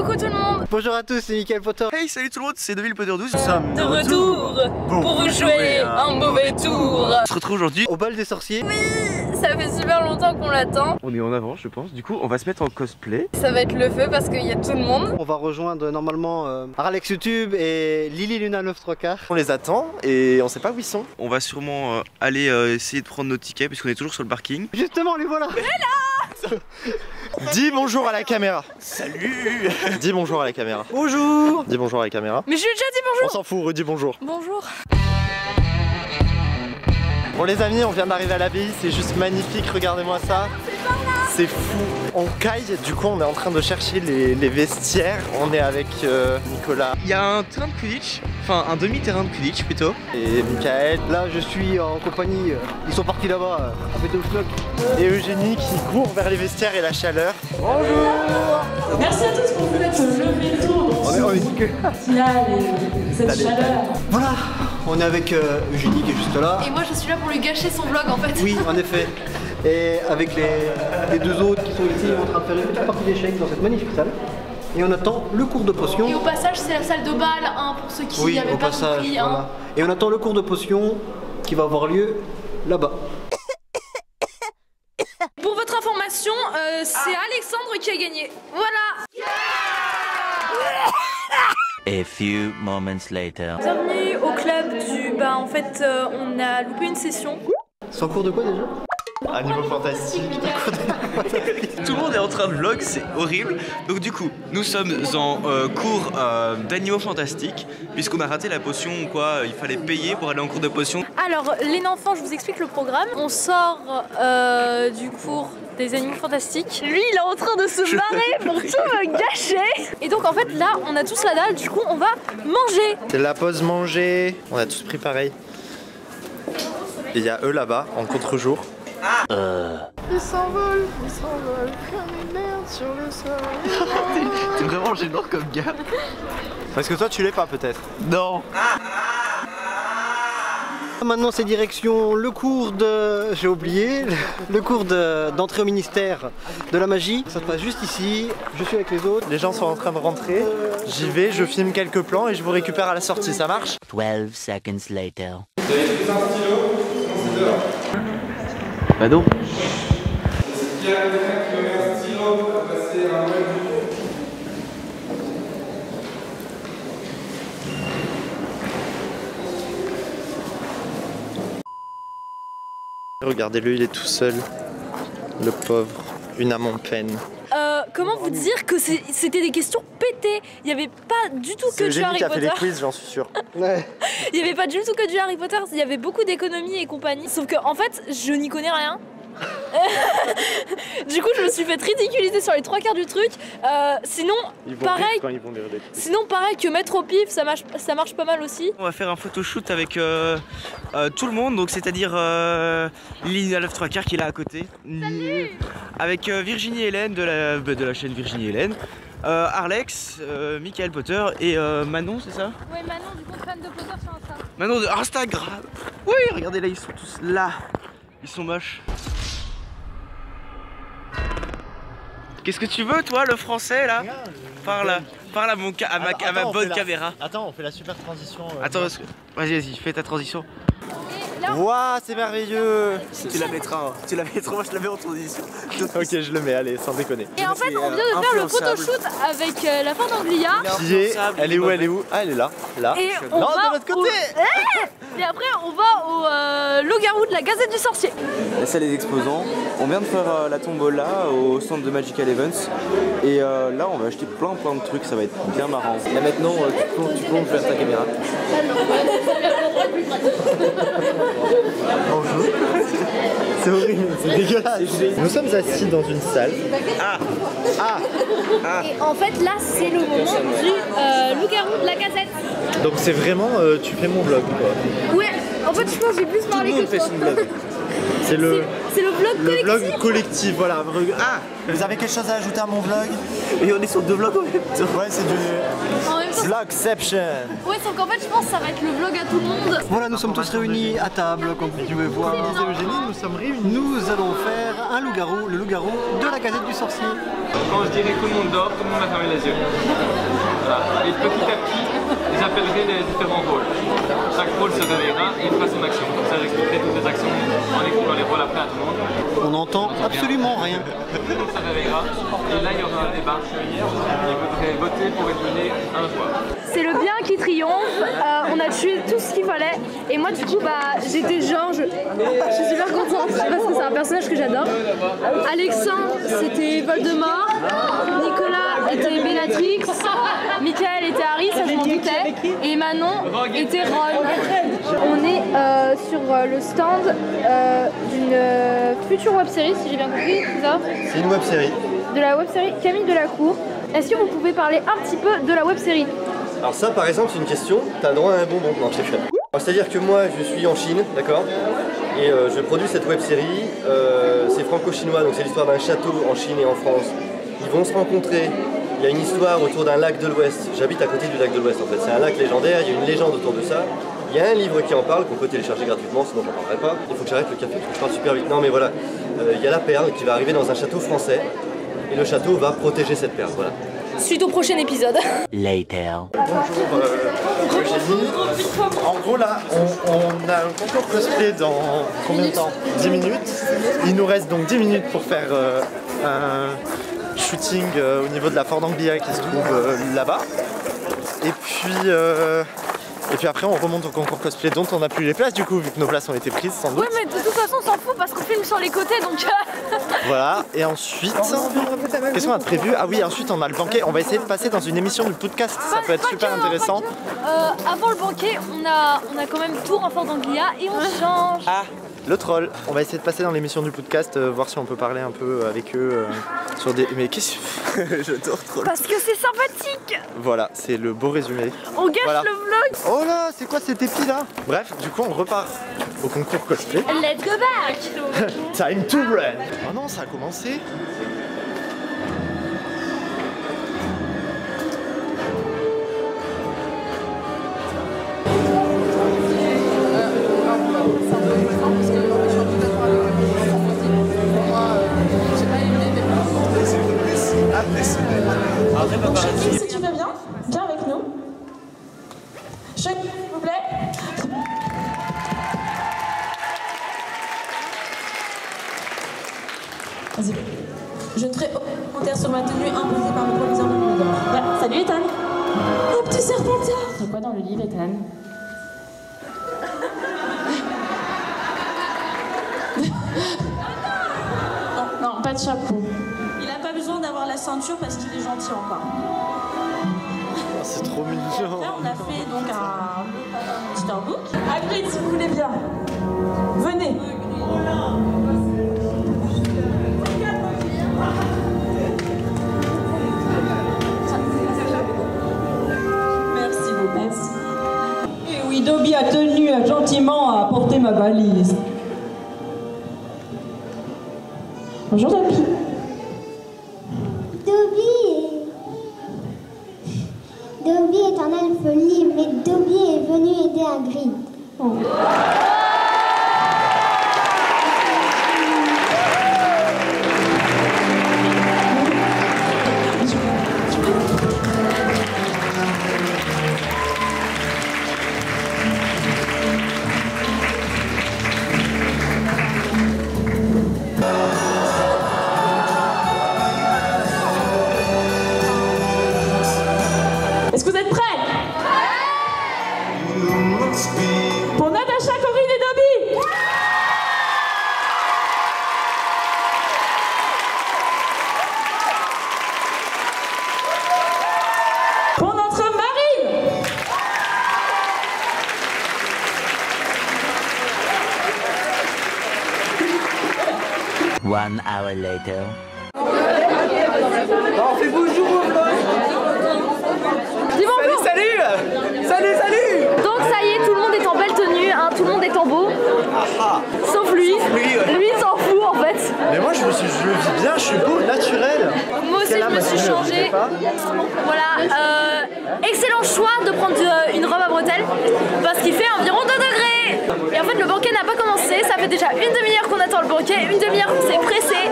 Coucou tout le monde. Bonjour à tous, c'est Michael Potter. Hey, salut tout le monde, c'est Deville Potter 12. Nous sommes de retour pour vous jouer un mauvais tour. On se retrouve aujourd'hui Au bal des sorciers. Oui, ça fait super longtemps qu'on l'attend. On est en avance, je pense. Du coup, on va se mettre en cosplay. Ça va être le feu parce qu'il y a tout le monde. On va rejoindre normalement Alex YouTube et Lily Luna 9 3/4. On les attend et on sait pas où ils sont. On va sûrement aller essayer de prendre nos tickets puisqu'on est toujours sur le parking. Justement, les voilà. Dis bonjour à la caméra. Salut. Dis bonjour à la caméra. Bonjour. Dis bonjour à la caméra. Mais je lui ai déjà dit On bonjour. s'en fout, redis bonjour. Bonjour. Bon les amis, on vient d'arriver à l'abbaye, c'est juste magnifique, regardez-moi ça. C'est fou. On caille, du coup on est en train de chercher les vestiaires. On est avec Nicolas Il y a un terrain de Quidditch, enfin un demi-terrain de Quidditch plutôt. et Michael Là, je suis en compagnie. Ils sont partis là-bas à Bedouchnock. et Eugénie qui court vers les vestiaires et la chaleur. Merci à tous pour vous être levé tôt dans ce final et cette chaleur. Voilà, on est avec Eugénie qui est juste là. Et moi je suis là pour lui gâcher son vlog en fait. Oui, en effet. Et avec les deux autres qui sont ici en train de faire une petite partie d'échecs dans cette magnifique salle. Et on attend le cours de potion. Et au passage c'est la salle de bal hein, pour ceux qui Oui, n'avaient au pas passage. compris. Hein. Voilà. Et on attend le cours de potion qui va avoir lieu là-bas. Pour votre information, c'est Alexandre qui a gagné. Voilà. A few moments later. Bienvenue au club du... Bah en fait on a loupé une session. C'est en cours de quoi déjà? Un niveau fantastique. Tout le monde est en train de vlog, c'est horrible. Donc du coup, nous sommes en cours d'animaux fantastiques. Puisqu'on a raté la potion ou quoi, il fallait payer pour aller en cours de potion. Alors les enfants, je vous explique le programme. On sort du cours des animaux fantastiques. Lui il est en train de se barrer pour tout me gâcher. Et donc en fait là on a tous la dalle, du coup on va manger. C'est la pause manger. On a tous pris pareil. Et il y a eux là-bas en contre-jour. Ils s'envolent comme une merde sur le sol. T'es vraiment gênant comme gars. Parce que toi tu l'es pas peut-être. Non. Maintenant c'est direction le cours de... J'ai oublié. Le cours d'entrée au ministère de la magie. Ça se passe juste ici. Je suis avec les autres. Les gens sont en train de rentrer. J'y vais, je filme quelques plans et je vous récupère à la sortie, ça marche? 12 seconds later. Bah non. Regardez-le, il est tout seul. Le pauvre, une âme en peine. Comment vous dire que c'était des questions pétées. Il n'y avait pas du tout que C'est du Eugénie Harry qui a fait Potter. les quiz, j'en suis sûr. Ouais. Il n'y avait pas du tout que du Harry Potter. Il y avait beaucoup d'économie et compagnie. Sauf que en fait, je n'y connais rien. Du coup, je me suis fait ridiculiser sur les 3/4 du truc. Sinon, pareil. Quand ils vont dire des trucs. Sinon, pareil que mettre au pif, ça marche pas mal aussi. On va faire un photoshoot avec tout le monde, donc c'est-à-dire Lily 9 3/4 qui est là à côté. Salut. Avec Virginie Hélène de la chaîne Virginie Hélène, Alex, Michael Potter et Manon, c'est ça? Ouais, Manon, du coup, fan de Potter sur Insta. Manon de Instagram. Oui, regardez là, ils sont tous là. Ils sont moches. Qu'est-ce que tu veux, toi, le français là? Parle à ma bonne caméra. Attends, on fait la super transition. Attends, vas-y, fais ta transition. Waouh, c'est merveilleux. Tu la mettras, moi je la mets en transition. Ok, je le mets, allez, sans déconner. Et en fait, on vient de faire le photoshoot avec la fin d'Anglia. Qui est? Elle est où? Elle est où? Ah, elle est là. Là. Et on Non, va de l'autre côté. Et après, on va au loup-garou de la Gazette du Sorcier. La salle des exposants. On vient de faire la tombola au centre de Magical Events. Et là, on va acheter plein de trucs, ça va être bien marrant. Là maintenant, tu plonges vers ta caméra. Bonjour. C'est horrible, c'est dégueulasse. Nous sommes assis dans une salle. Et en fait, là, c'est le moment du loup-garou de la Gazette. Donc c'est vraiment, tu fais mon vlog quoi. Ouais, en fait, je pense que j'ai plus parlé que toi. C'est le C'est le vlog collectif. Le vlog collectif, voilà. Ah, vous avez quelque chose à ajouter à mon vlog? Et on est sur 2 vlogs en même temps. Ouais, c'est du En même temps, vlogception. ouais, sauf qu'en fait, je pense que ça va être le vlog à tout le monde. Voilà, nous sommes tous réunis à table, comme vous pouvez voir. Eugénie, nous sommes réunis. Nous allons faire un loup-garou, le loup-garou de la Gazette du Sorcier. Quand je dirais tout le monde dort, tout le monde va fermer les yeux. Voilà. Et petit à petit, j'appellerai les différents rôles. Chaque rôle se réveillera et il fera son action. Comme ça, j'expliquerai toutes les actions en expliquant les rôles après à tout le monde. On n'entend absolument rien. Tout le monde se réveillera et là, il y aura un débat. Il faudrait voter pour éliminer un joueur. C'est le bien qui triomphe. On a tué tout ce qu'il fallait. Et moi, du coup, j'étais genre, je suis super contente parce que c'est un personnage que j'adore. Alexandre, c'était Voldemort. Nicolas était Bellatrix. Michael était Harry, ça je m'en doutais. Et Manon était Ron. On est sur le stand d'une future web-série, si j'ai bien compris, c'est ça? C'est une web-série. De la web-série Camille Delacour. Est-ce que vous pouvez parler un petit peu de la web-série? Alors ça par exemple c'est une question, t'as droit à un bonbon. Non, c'est fait. C'est-à-dire que moi je suis en Chine, d'accord? Et je produis cette web-série, c'est franco-chinois, donc c'est l'histoire d'un château en Chine et en France. Ils vont se rencontrer, il y a une histoire autour d'un lac de l'Ouest. J'habite à côté du lac de l'Ouest en fait, c'est un lac légendaire, il y a une légende autour de ça. Il y a un livre qui en parle, qu'on peut télécharger gratuitement, sinon j'en parlerai pas. Il faut que j'arrête le café, parce que je parle super vite. Non mais voilà, il y a la perle qui va arriver dans un château français, et le château va protéger cette perle, voilà. Suite au prochain épisode. Later. Bonjour Eugénie. En gros là, on a un concours cosplay dans combien de temps? 10 minutes. Il nous reste donc 10 minutes pour faire un shooting au niveau de la Fort d'Anglia qui se trouve là-bas. Et puis après on remonte au concours cosplay dont on n'a plus les places du coup vu que nos places ont été prises sans doute. Ouais mais de toute façon on s'en fout parce qu'on filme sur les côtés donc... Voilà, et ensuite, qu'est-ce qu'on a prévu? Ah oui, ensuite on a le banquet, on va essayer de passer dans une émission du podcast, ça peut être super intéressant. Avant le banquet, on a quand même Tour en Fort d'Anglia et on change. Ah, le troll, on va essayer de passer dans l'émission du podcast, voir si on peut parler un peu avec eux sur des... Mais qu'est-ce que... J'adore troll. Parce que c'est sympathique. Voilà, c'est le beau résumé. On gâche voilà. le vlog. Oh là, c'est quoi cet épi là? Bref, du coup on repart au concours cosplay. Let's go back. Time to run. Oh non, ça a commencé. Chacune, si tu veux bien, viens avec nous. Chacune, s'il vous plaît. Vas-y. Je ne ferai aucun commentaire sur ma tenue imposée par le proviseur de mon ordre. Ouais, salut Ethan. Oh, petit serpentard. C'est quoi dans le livre, Ethan? Non, pas de chapeau. Il n'a pas besoin d'avoir la ceinture parce qu'il est gentil encore. Oh, c'est trop mignon. Là, on a fait donc un Monsterbook. Hagrid, si vous voulez bien. Venez. Merci beaucoup. Et oui, Dobby a tenu gentiment à porter ma valise. Bonjour Dobby. Dobby est un elfe libre, mais Dobby est venu aider Hagrid. Oh. Est-ce que vous êtes prêts? Pour Natacha, Corinne et Dobby. Pour notre Marine. 1 hour later. On fait bonjour au vlog. Dis bonjour. Salut. Donc ça y est, tout le monde est en belle tenue, hein, tout le monde est en beau. Ah, Sauf lui. Lui, ouais. Lui il s'en fout pas. Voilà, excellent choix de prendre une robe à bretelles parce qu'il fait environ 2 degrés. Et en fait le banquet n'a pas commencé, ça fait déjà une demi-heure qu'on attend le banquet, une demi-heure qu'on s'est pressé.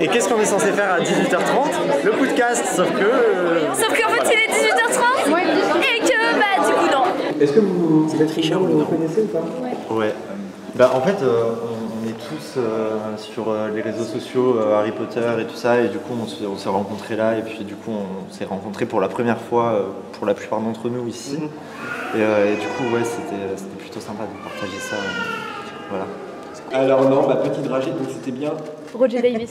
Et qu'est-ce qu'on est censé faire à 18h30? Le podcast, sauf qu'en fait il est 18h30 et que bah du coup non. Est-ce que vous êtes tricheur ou vous connaissez ou pas? Ouais. Bah en fait on est tous sur les réseaux sociaux Harry Potter et tout ça, et du coup on s'est rencontrés là, et puis du coup on s'est rencontrés pour la première fois pour la plupart d'entre nous ici. Et du coup ouais c'était plutôt sympa de partager ça. Voilà. Alors non, petit dragée, donc c'était bien Roger Davis.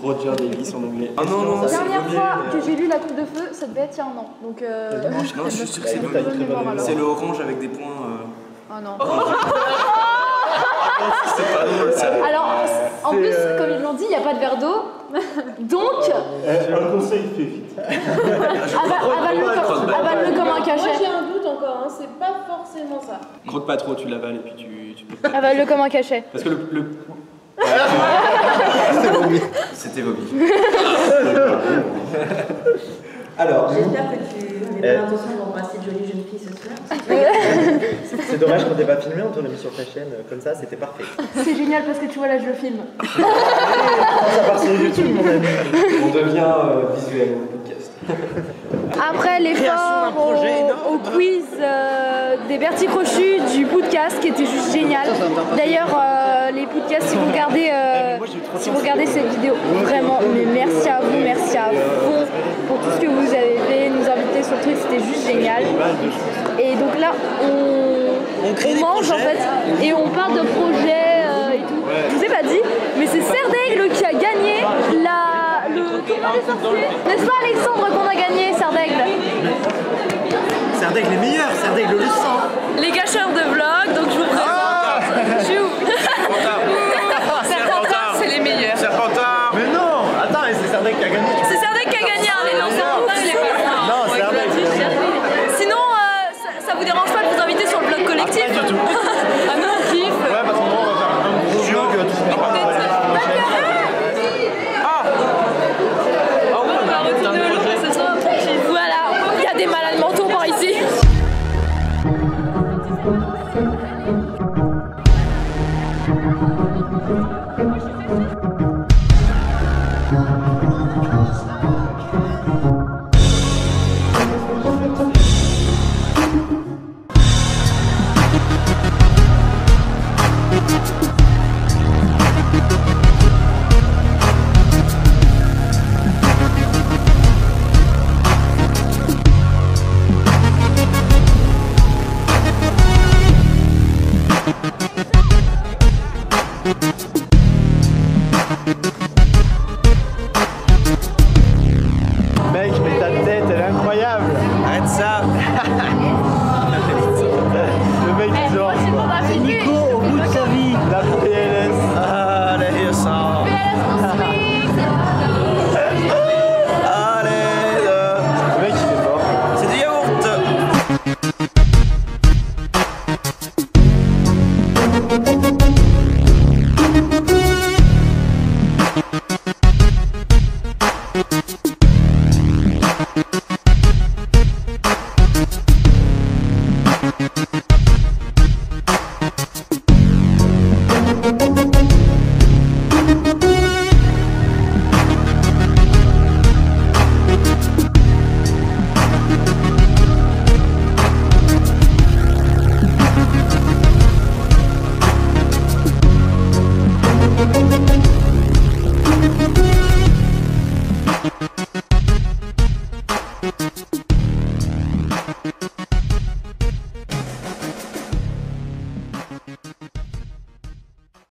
Roger Davis en anglais. Ah non, non, La dernière fois que j'ai lu La Coupe de Feu, ça devait être il y a un an. Donc non, je suis sûr que c'est Bobby. C'est le orange avec des points. Oh non. C'est pas drôle ça. Alors, en plus, comme ils l'ont dit, il n'y a pas de verre d'eau. Donc, Un conseil fait vite. avale-le comme un cachet. Moi j'ai un doute encore, hein. C'est pas forcément ça. Crotte pas trop, tu l'avales et puis tu peux. Avale-le comme un cachet. Parce que le... C'était Bobby. Alors, J'espère que tu avais l'intention d'embrasser de jolies jeunes filles ce soir. c'est dommage qu'on t'ait pas filmé, on tournait mis sur ta chaîne, comme ça c'était parfait. C'est génial parce que tu vois là je le filme. Ça part sur YouTube mon ami. on devient visuel au podcast. Après l'effort au quiz des Bertie Crochu du podcast qui était juste génial. D'ailleurs les podcasts si vous regardez cette vidéo, vraiment mais merci à vous pour tout ce que vous avez fait, nous inviter sur le truc, c'était juste génial. Et donc là on mange en fait et on parle de projets et tout. Je vous ai pas dit, mais c'est Serdaigle qui a gagné le tournoi des sorciers. N'est-ce pas Alexandre qu'on a gagné Serdaigle? Serdaigle les meilleurs, Serdaigle le sang. Les gâcheurs de vlog, donc je vous présente. Serpentard, c'est les meilleurs. Serpentard. Mais non. Attends, mais c'est Serdaigle qui a gagné. C'est Serdaigle qui a gagné, hein, non, Serpentard il est pas. Non, Serdaigle. Sinon, ça vous dérange pas de vous inviter sur le vlog collectif? Pas du tout. Ah non, on kiffe. Ouais, parce qu'on va faire un gros vlog tout le temps. Voilà, il y a des malades mentaux par ici. Mec, mais ta tête, elle est incroyable. Arrête ça. Le mec qui dort. C'est Nico au bout de sa vie. La PLS. Allez, ça. Allez, Le mec, il est mort. c'est du yaourt.